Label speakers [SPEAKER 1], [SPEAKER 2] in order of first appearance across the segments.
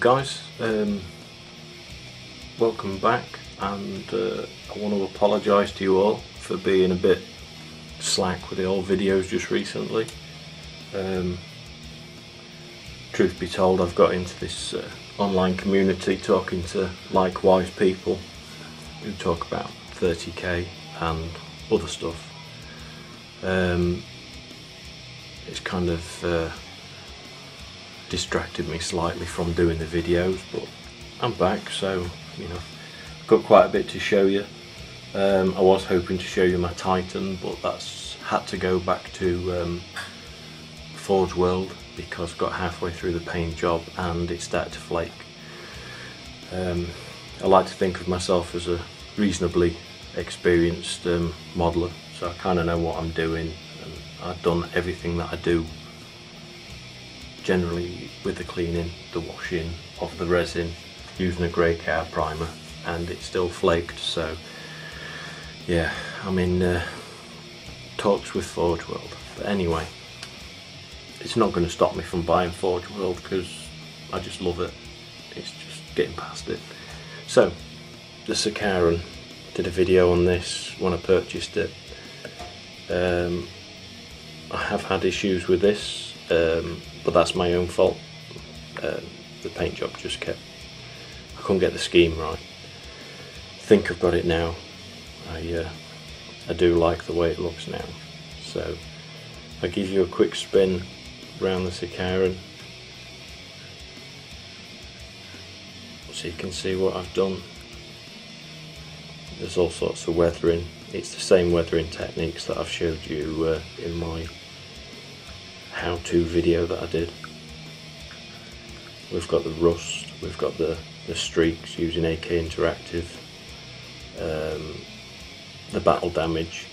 [SPEAKER 1] guys, welcome back, and I want to apologise to you all for being a bit slack with the old videos just recently. Truth be told, I've got into this online community talking to likewise people who talk about 30k and other stuff. It's kind of distracted me slightly from doing the videos, but I'm back, so you know, I've got quite a bit to show you. I was hoping to show you my Titan, but that's had to go back to Forge World because I got halfway through the paint job and it started to flake. I like to think of myself as a reasonably experienced modeller, so I kind of know what I'm doing, and I've done everything that I do generally with the cleaning, the washing of the resin, using a grey cow primer, and it still flaked. So yeah, I'm in talks with Forge World. But anyway, it's not going to stop me from buying Forge World because I just love it. It's just getting past it. So the Secaran, did a video on this when I purchased it. I have had issues with this, but that's my own fault. The paint job just I couldn't get the scheme right. I think I've got it now. I do like the way it looks now. So I'll give you a quick spin around the Secaran so you can see what I've done. There's all sorts of weathering. It's the same weathering techniques that I've showed you in my how-to video that I did. We've got the rust, we've got the streaks using AK Interactive, the battle damage.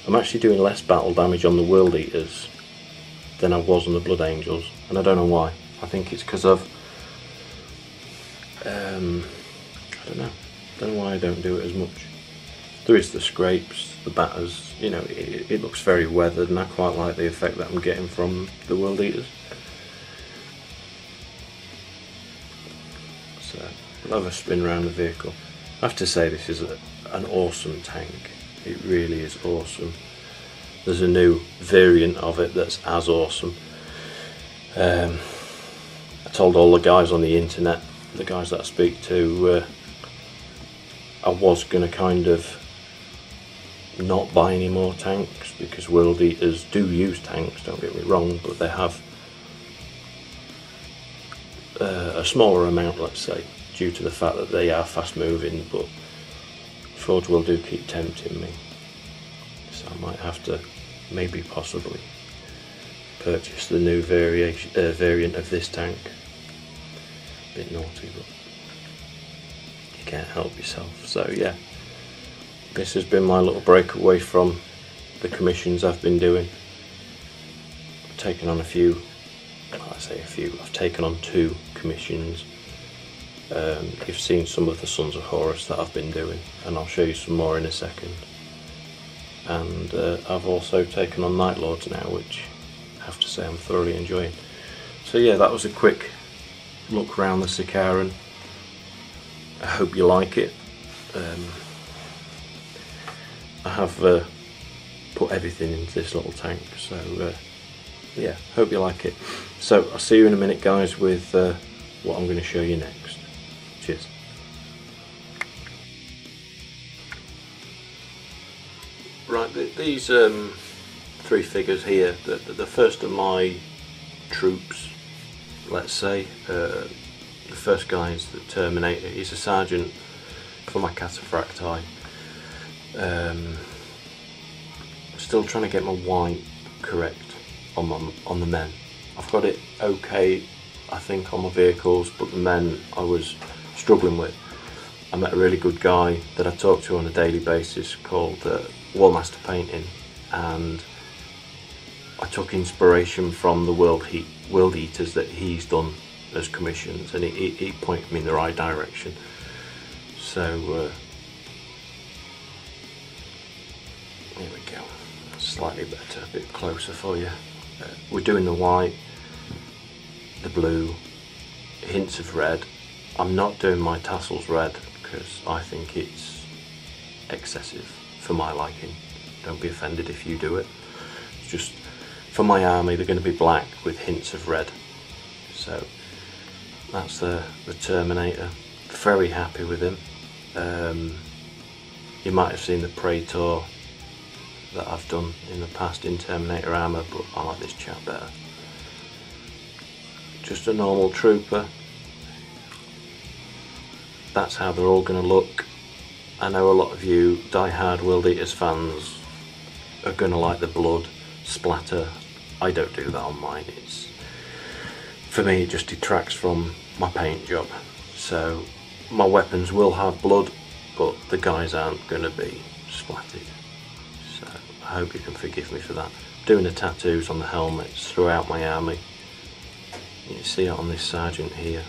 [SPEAKER 1] I'm actually doing less battle damage on the World Eaters than I was on the Blood Angels, and I don't know why. I think it's because of I don't know why I don't do it as much. There is the scrapes, the batters, you know, it looks very weathered, and I quite like the effect that I'm getting from the World Eaters. So I'll have a spin around the vehicle. I have to say, this is an awesome tank. It really is awesome. There's a new variant of it that's as awesome. I told all the guys on the internet, the guys that I speak to, I was going to kind of not buy any more tanks because World Eaters do use tanks, don't get me wrong, but they have a smaller amount, let's say, due to the fact that they are fast moving. But Forge will do keep tempting me, so I might have to maybe possibly purchase the new variant of this tank. A bit naughty, but you can't help yourself. So yeah, this has been my little break away from the commissions I've been doing. I've taken on a few, I say a few, I've taken on 2 commissions. You've seen some of the Sons of Horus that I've been doing, and I'll show you some more in a second. And I've also taken on Night Lords now, which I have to say I'm thoroughly enjoying. So yeah, that was a quick look around the Secaran. I hope you like it. I have put everything into this little tank, so yeah, hope you like it. So I'll see you in a minute, guys, with what I'm going to show you next. Cheers. Right, these 3 figures here, the first of my troops, let's say. The first guy is the Terminator. He's a sergeant for my Cataphractii. Still trying to get my white correct on the men. I've got it okay, I think, on my vehicles, but the men I was struggling with. I met a really good guy that I talk to on a daily basis called Wallmaster Painting, and I took inspiration from the World Eaters that he's done as commissions, and he pointed me in the right direction. So here we go, slightly better, a bit closer for you. We're doing the white, the blue, hints of red. I'm not doing my tassels red because I think it's excessive for my liking. Don't be offended if you do it. It's just for my army they're going to be black with hints of red. So that's the Terminator. Very happy with him. You might have seen the Praetor that I've done in the past in Terminator armour, but I like this chap better. Just a normal trooper. That's how they're all going to look. I know a lot of you die-hard World Eaters fans are going to like the blood splatter. I don't do that on mine. For me it just detracts from my paint job. So my weapons will have blood, but the guys aren't going to be splattered. So I hope you can forgive me for that. Doing the tattoos on the helmets throughout my army. You can see it on this sergeant here.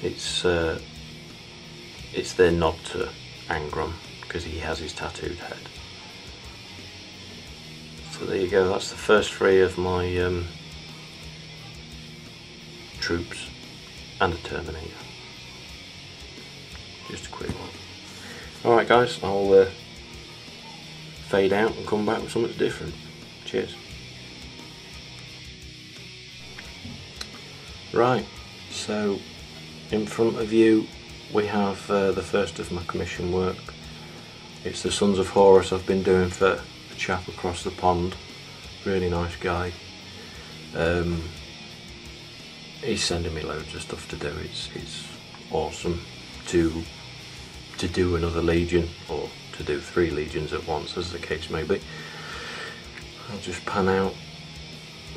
[SPEAKER 1] It's their nod to Angron because he has his tattooed head. So there you go, that's the first 3 of my troops and a Terminator. Just a quick one. Alright guys, I'll fade out and come back with something different. Cheers. Right, so in front of you we have the first of my commission work. It's the Sons of Horus I've been doing for a chap across the pond. Really nice guy. He's sending me loads of stuff to do. It's awesome to do another legion, or to do 3 legions at once, as the case may be. I'll just pan out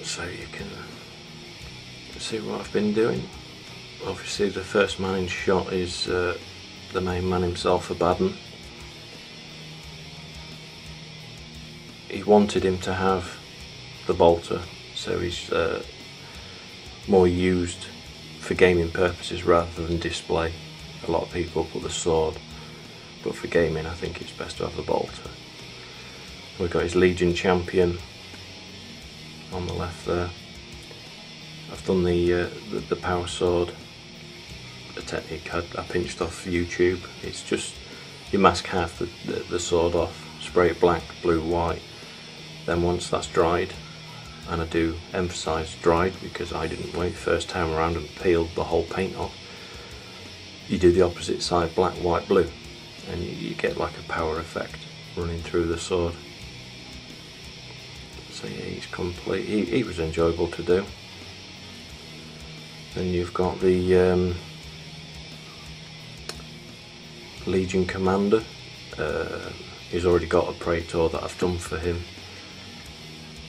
[SPEAKER 1] so you can see what I've been doing. Obviously the first man in shot is the main man himself, Abaddon. He wanted him to have the bolter, so he's more used for gaming purposes rather than display. A lot of people put the sword, but for gaming I think it's best to have the bolter. We've got his Legion champion on the left there. I've done the power sword, a technique I pinched off YouTube. It's just you mask half the sword off, spray it black, blue, white. Then once that's dried, and I do emphasise dried because I didn't wait first time around and peeled the whole paint off, you do the opposite side, black, white, blue, and you get like a power effect running through the sword. So yeah, he's complete. He was enjoyable to do. Then you've got the Legion Commander. He's already got a Praetor that I've done for him,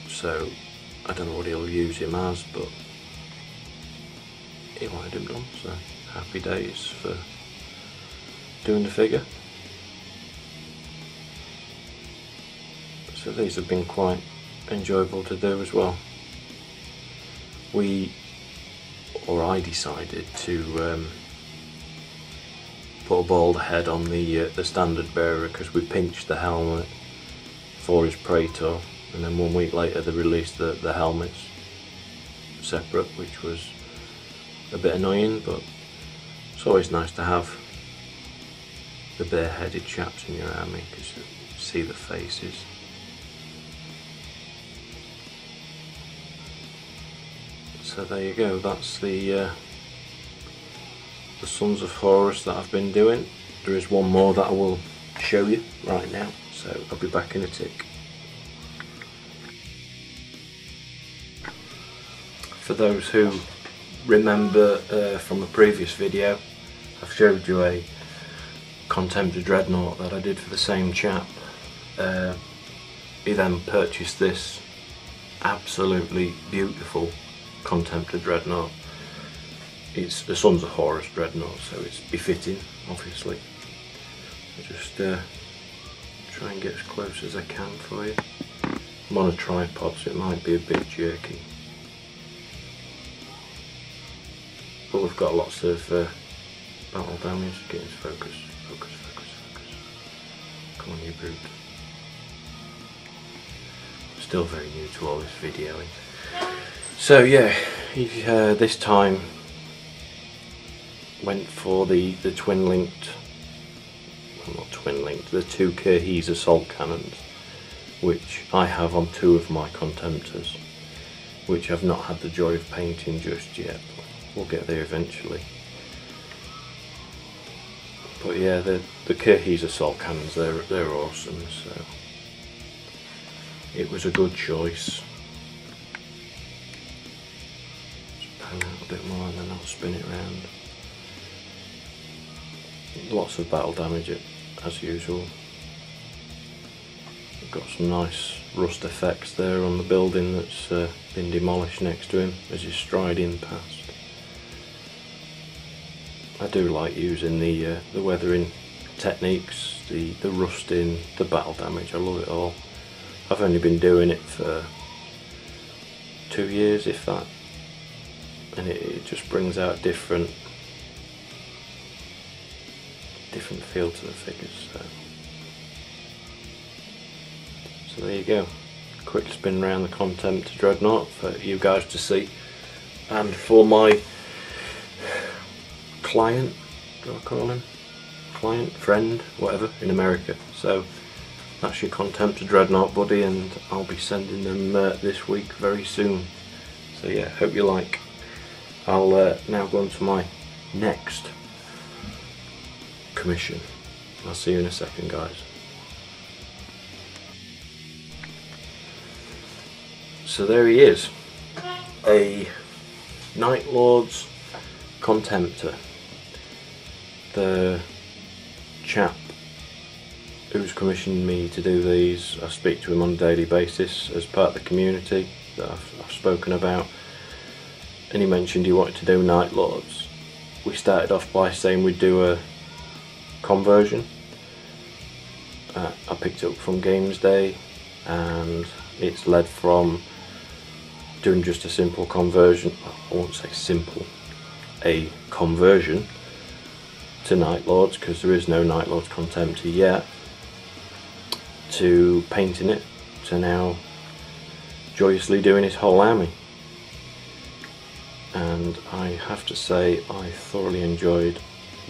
[SPEAKER 1] so I don't know what he'll use him as, but he wanted him done, so happy days for doing the figure. So these have been quite enjoyable to do as well. I decided to put a bald head on the standard bearer because we pinched the helmet for his Praetor, and then 1 week later they released the helmets separate, which was a bit annoying, but it's always nice to have the bare-headed chaps in your army because you see the faces. So there you go, that's the Sons of Horus that I've been doing. There is one more that I will show you right now, so I'll be back in a tick. For those who remember from a previous video, I've showed you a Contemptor dreadnought that I did for the same chap. He then purchased this absolutely beautiful Contemptor dreadnought. It's the Sons of Horus dreadnought, so it's befitting, obviously. I'll just try and get as close as I can for you. I'm on a tripod, so it might be a bit jerky. But we've got lots of battle damage. Get into focus, focus, focus, focus. Come on, you brute. Still very new to all this videoing. So yeah, this time went for the twin linked, well, not twin linked, the two Horus assault cannons, which I have on two of my Contemptors, which I've not had the joy of painting just yet. We'll get there eventually. But yeah, the Horus assault cannons, they're awesome, so it was a good choice. Just pan out a bit more and then I'll spin it round. Lots of battle damage as usual. We've got some nice rust effects there on the building that's been demolished next to him as he's striding past. I do like using the weathering techniques, the rusting, the battle damage. I love it all. I've only been doing it for 2 years, if that, and it just brings out different feel to the figures. So there you go. Quick spin around the Contemptor dreadnought for you guys to see, and for my client, do I call him? Client, friend, whatever, in America. So that's your Contemptor dreadnought, buddy, and I'll be sending them this week very soon. So yeah, hope you like. I'll now go on to my next commission. I'll see you in a second, guys. So there he is, a Night Lord's Contemptor. The chap who's commissioned me to do these, I speak to him on a daily basis as part of the community that I've spoken about, and he mentioned he wanted to do Night Lords. We started off by saying we'd do a conversion. I picked it up from Games Day, and it's led from doing just a simple conversion, I won't say simple, a conversion to Night Lords, because there is no Night Lords Contemptor yet, to painting it, to now joyously doing his whole army. And I have to say I thoroughly enjoyed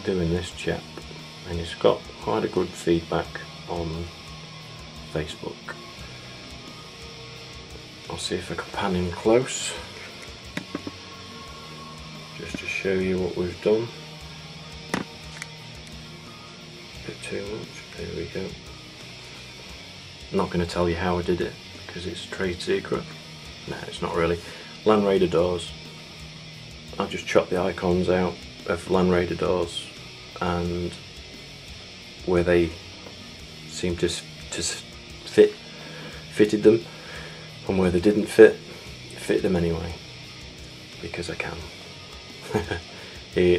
[SPEAKER 1] doing this chap, and he's got quite a good feedback on Facebook. I'll see if I can pan him close just to show you what we've done. Bit too much, there we go. I'm not going to tell you how I did it because it's a trade secret. No, it's not really. Land Raider doors. I've just chopped the icons out of Land Raider doors, and where they seem to fitted them, and where they didn't fit them anyway, because I can.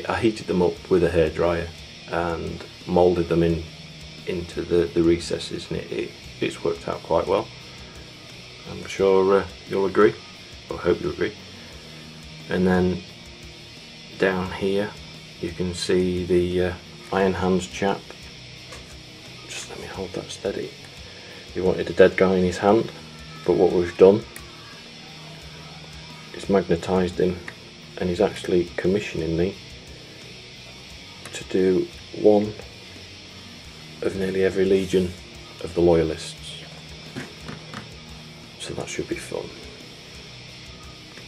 [SPEAKER 1] I heated them up with a hairdryer and moulded them into the recesses, and it's worked out quite well. I'm sure you'll agree, or hope you agree. And then down here you can see the Iron Hands chap. Just let me hold that steady. He wanted a dead guy in his hand, but what we've done is magnetised him, and he's actually commissioning me to do one of nearly every legion of the Loyalists. So that should be fun.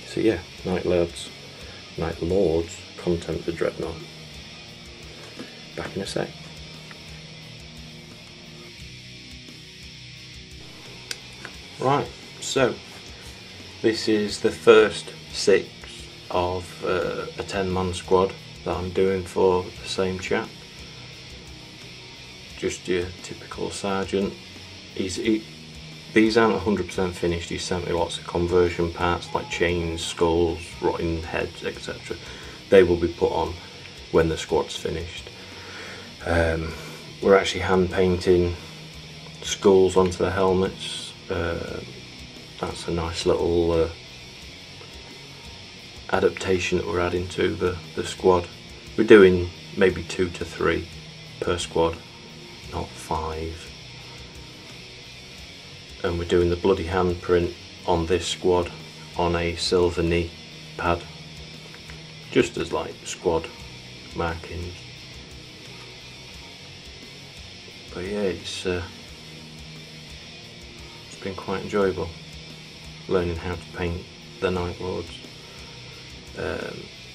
[SPEAKER 1] So yeah, Night Lords Contemptor dreadnought. Back in a sec. Right, so this is the first 6 of a 10-man squad that I'm doing for the same chap. Just your typical sergeant. These aren't 100% finished. He sent me lots of conversion parts like chains, skulls, rotting heads, etc. They will be put on when the squad's finished. We're actually hand painting skulls onto the helmets. That's a nice little adaptation that we're adding to the squad. We're doing maybe 2 to 3 per squad, not 5. And we're doing the bloody handprint on this squad on a silver knee pad, just as like squad markings. But yeah, it's been quite enjoyable learning how to paint the Night Lords.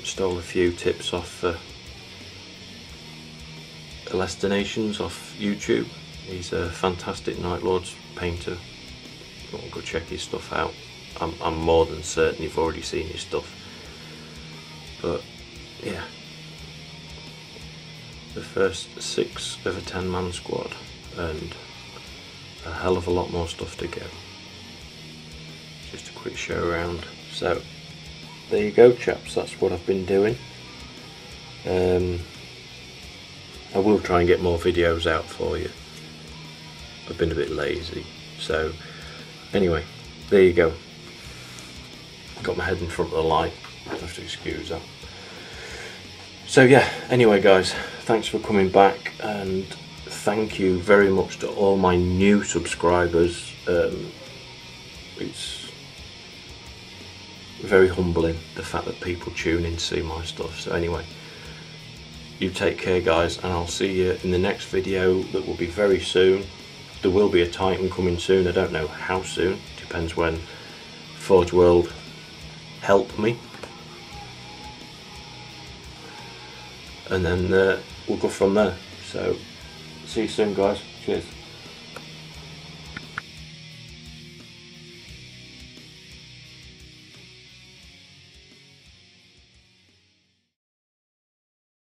[SPEAKER 1] Stole a few tips off Destinations off YouTube. He's a fantastic Night Lords painter. Go check his stuff out. I'm more than certain you've already seen his stuff. But yeah, the first 6 of a 10-man squad, and a hell of a lot more stuff to go. Just a quick show around. So there you go, chaps, that's what I've been doing. I will try and get more videos out for you. I've been a bit lazy, so anyway, there you go. Got my head in front of the light, I have to excuse that. So yeah, anyway guys, thanks for coming back, and thank you very much to all my new subscribers. It's very humbling, the fact that people tune in to see my stuff. So anyway, you take care guys, and I'll see you in the next video that will be very soon. There will be a Titan coming soon, I don't know how soon, depends when Forge World help me. And then we'll go from there. So see you soon guys, cheers.